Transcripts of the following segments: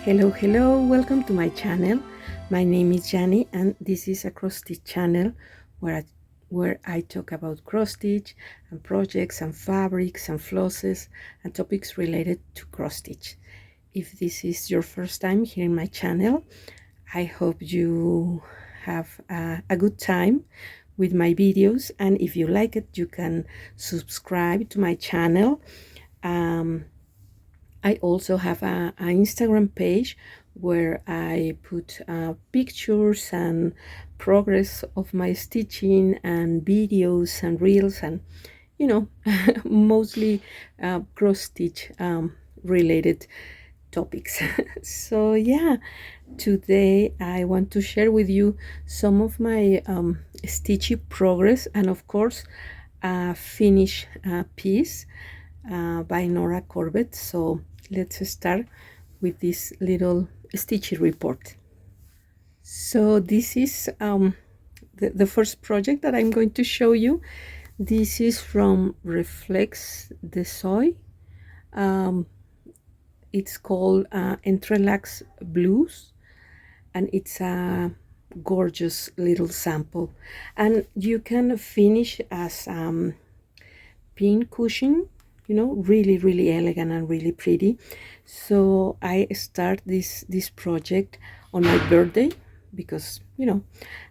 Hello, welcome to my channel. My name is Jani and this is a cross stitch channel where I talk about cross stitch and projects and fabrics and flosses and topics related to cross stitch. If this is your first time here in my channel, I hope you have a good time with my videos, and if you like it, you can subscribe to my channel. I also have an Instagram page where I put pictures and progress of my stitching and videos and reels and mostly cross stitch related topics. So yeah, today I want to share with you some of my stitching progress and of course a finished piece by Nora Corbett. So let's start with this little stitchy report. So this is the first project that I'm going to show you. This is from Reflex the Soy. It's called Entrelacs Blues, and it's a gorgeous little sample, and you can finish as pin cushion, really elegant and really pretty. So I start this project on my birthday because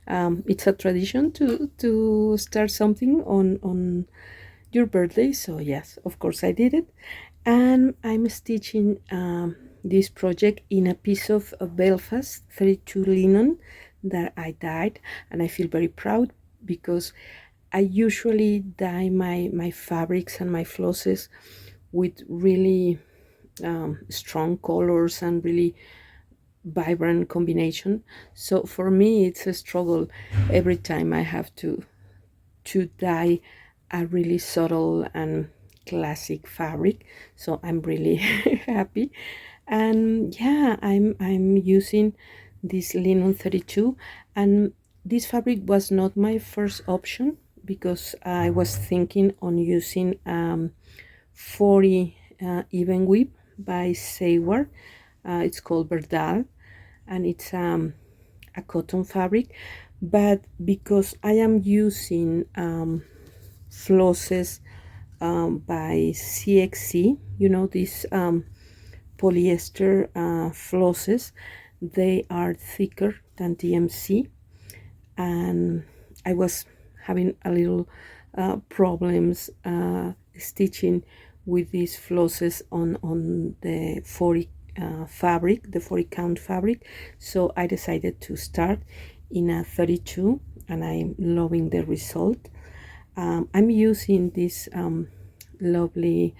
it's a tradition to start something on your birthday. So yes, of course I did it, and I'm stitching this project in a piece of Belfast 32 linen that I dyed, and I feel very proud because I usually dye my fabrics and my flosses with really strong colors and really vibrant combination. So for me it's a struggle every time I have to dye a really subtle and classic fabric. So I'm really happy, and yeah, I'm using this linen 32, and this fabric was not my first option because I was thinking on using 40 even weave by Seward. It's called Verdal, and it's a cotton fabric, but because I am using flosses by CXC, these polyester flosses, they are thicker than DMC, and I was having a little problems stitching with these flosses on the 40 fabric, the 40 count fabric. So I decided to start in a 32, and I'm loving the result. I'm using these lovely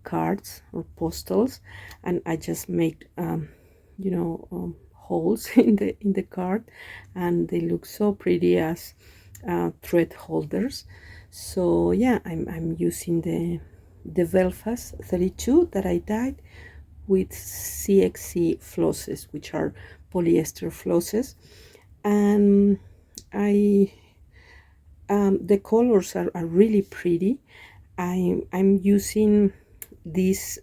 cards or postals, and I just make holes in the card, and they look so pretty as thread holders. So yeah, I'm using the Belfast 32 that I dyed with CXC flosses, which are polyester flosses, and the colors are really pretty. I'm using this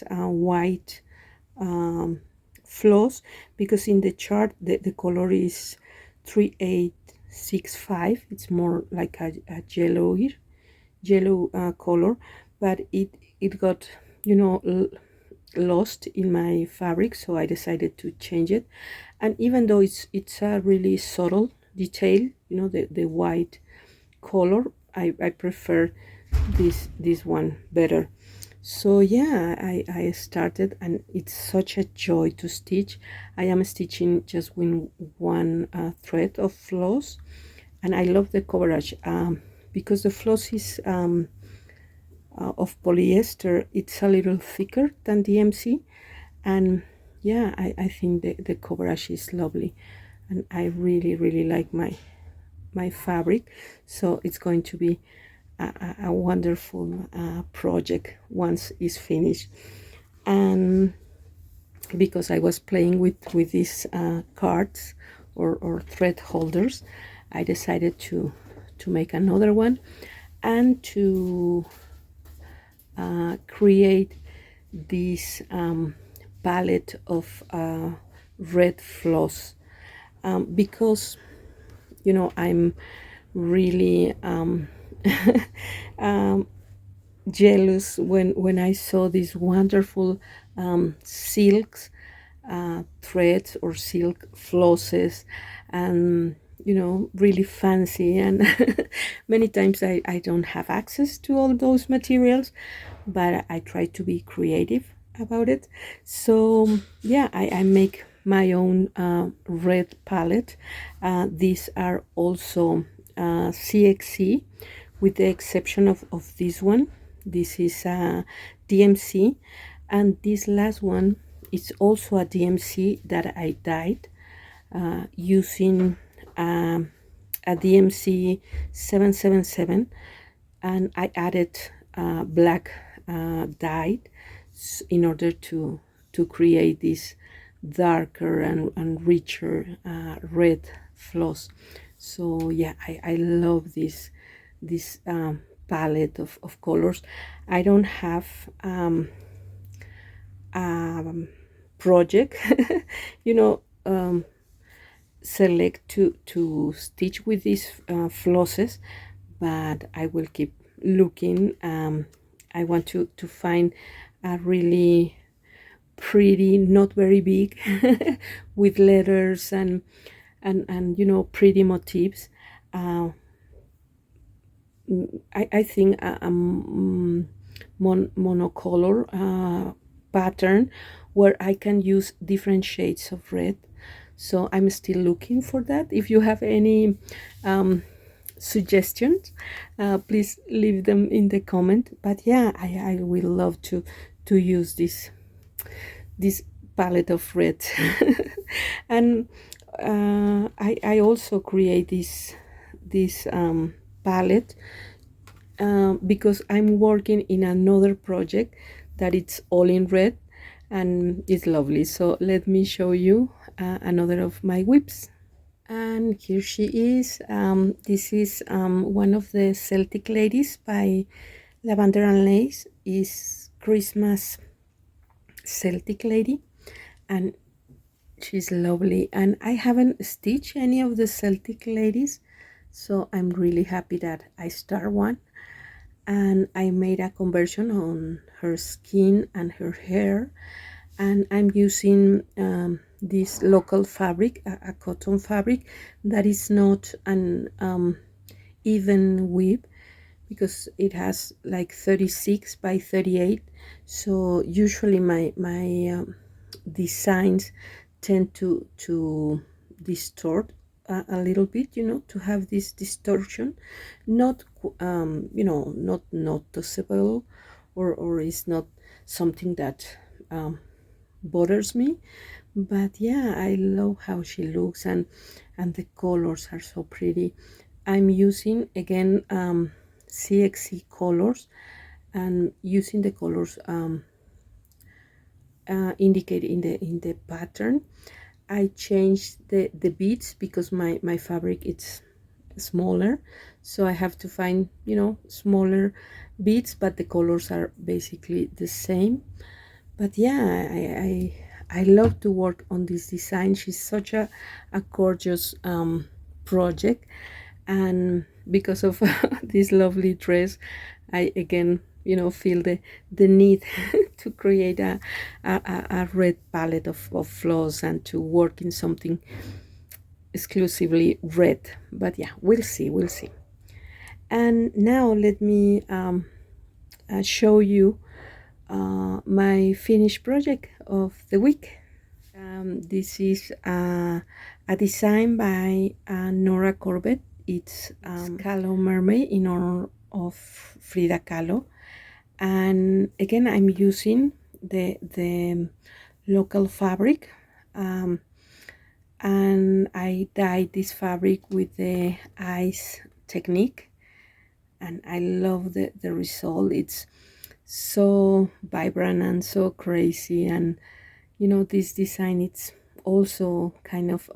white floss because in the chart the color is 3865. It's more like a yellow color, but it got lost in my fabric, so I decided to change it. And even though it's a really subtle detail, the white color, I prefer this one better. So yeah, I started, and it's such a joy to stitch. I am stitching just with one thread of floss, and I love the coverage because the floss is of polyester. It's a little thicker than DMC, and yeah, I think the coverage is lovely, and I really like my fabric. So it's going to be a wonderful project once it's finished. And because I was playing with these cards or thread holders, I decided to make another one and to create this palette of red floss, because I'm really um, jealous when I saw these wonderful silks, threads or silk flosses, and really fancy. And many times I don't have access to all those materials, but I try to be creative about it. So yeah, I make my own red palette. These are also CXC, with the exception of this one. This is a DMC, and this last one is also a DMC that I dyed using a DMC 777, and I added black dye in order to create this darker and richer red floss. So yeah, I love this palette of colors. I don't have project select to stitch with these flosses, but I will keep looking. I want to find a really pretty, not very big, with letters and pretty motifs. I think a monocolor pattern where I can use different shades of red. So I'm still looking for that. If you have any suggestions, please leave them in the comment. But yeah, I will love to use this palette of red. And I also create this palette because I'm working in another project that it's all in red and it's lovely. So let me show you another of my whips. And here she is. This is one of the Celtic ladies by Lavender and Lace. Is Christmas Celtic lady, and she's lovely. And I haven't stitched any of the Celtic ladies, so I'm really happy that I start one. And I made a conversion on her skin and her hair, and I'm using this local fabric, a cotton fabric that is not an even weave, because it has like 36 by 38. So usually my designs tend to distort a little bit, to have this distortion, not not noticeable, or is not something that bothers me. But yeah, I love how she looks, and the colors are so pretty. I'm using again CXC colors, and using the colors indicated in the pattern. I changed the beads because my fabric it's smaller, so I have to find smaller beads, but the colors are basically the same. But yeah, I love to work on this design. She's such a gorgeous project, and because of this lovely dress, I again feel the need to create a red palette of flows and to work in something exclusively red. But yeah, we'll see. And now let me show you my finished project of the week. This is a design by Nora Corbett. It's Kahlo Mermaid in honor of Frida Kahlo. And again, I'm using the local fabric, and I dyed this fabric with the ice technique, and I love the result. It's so vibrant and so crazy, and this design, it's also kind of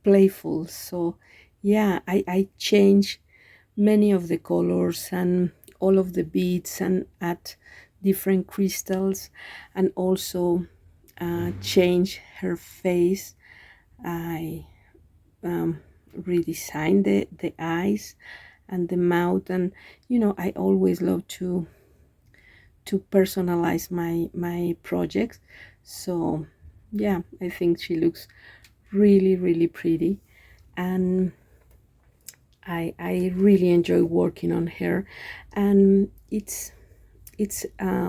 playful. So yeah, I change many of the colors and all of the beads, and add different crystals, and also change her face. I redesigned the eyes and the mouth, and I always love to personalize my projects. So yeah, I think she looks really, really pretty, and I really enjoy working on her. And it's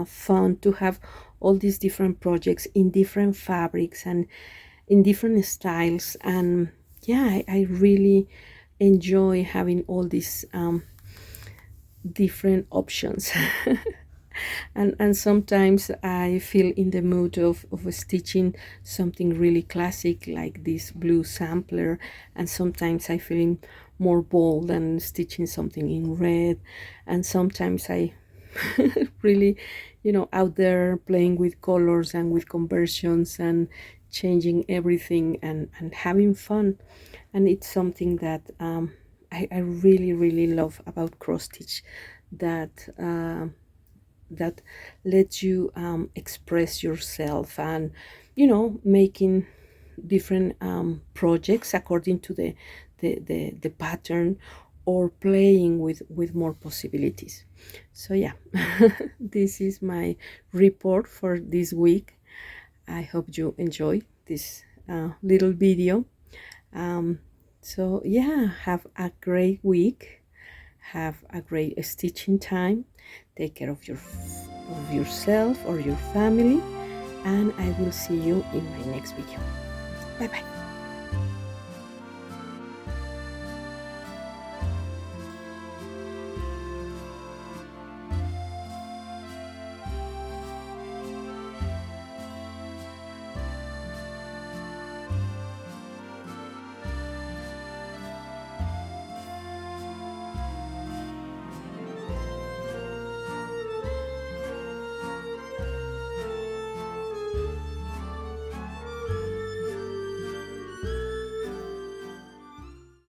fun to have all these different projects in different fabrics and in different styles. And yeah, I really enjoy having all these different options. And sometimes I feel in the mood of stitching something really classic like this blue sampler, and sometimes I feel in more bold and stitching something in red, and sometimes I really out there playing with colors and with conversions and changing everything and having fun. And it's something that I really, really love about cross stitch, that that lets you express yourself, and making different projects according to the pattern, or playing with more possibilities. So yeah, this is my report for this week. I hope you enjoy this little video. um, so yeah, have a great week, have a great stitching time, take care of yourself or your family, and I will see you in my next video. Bye bye.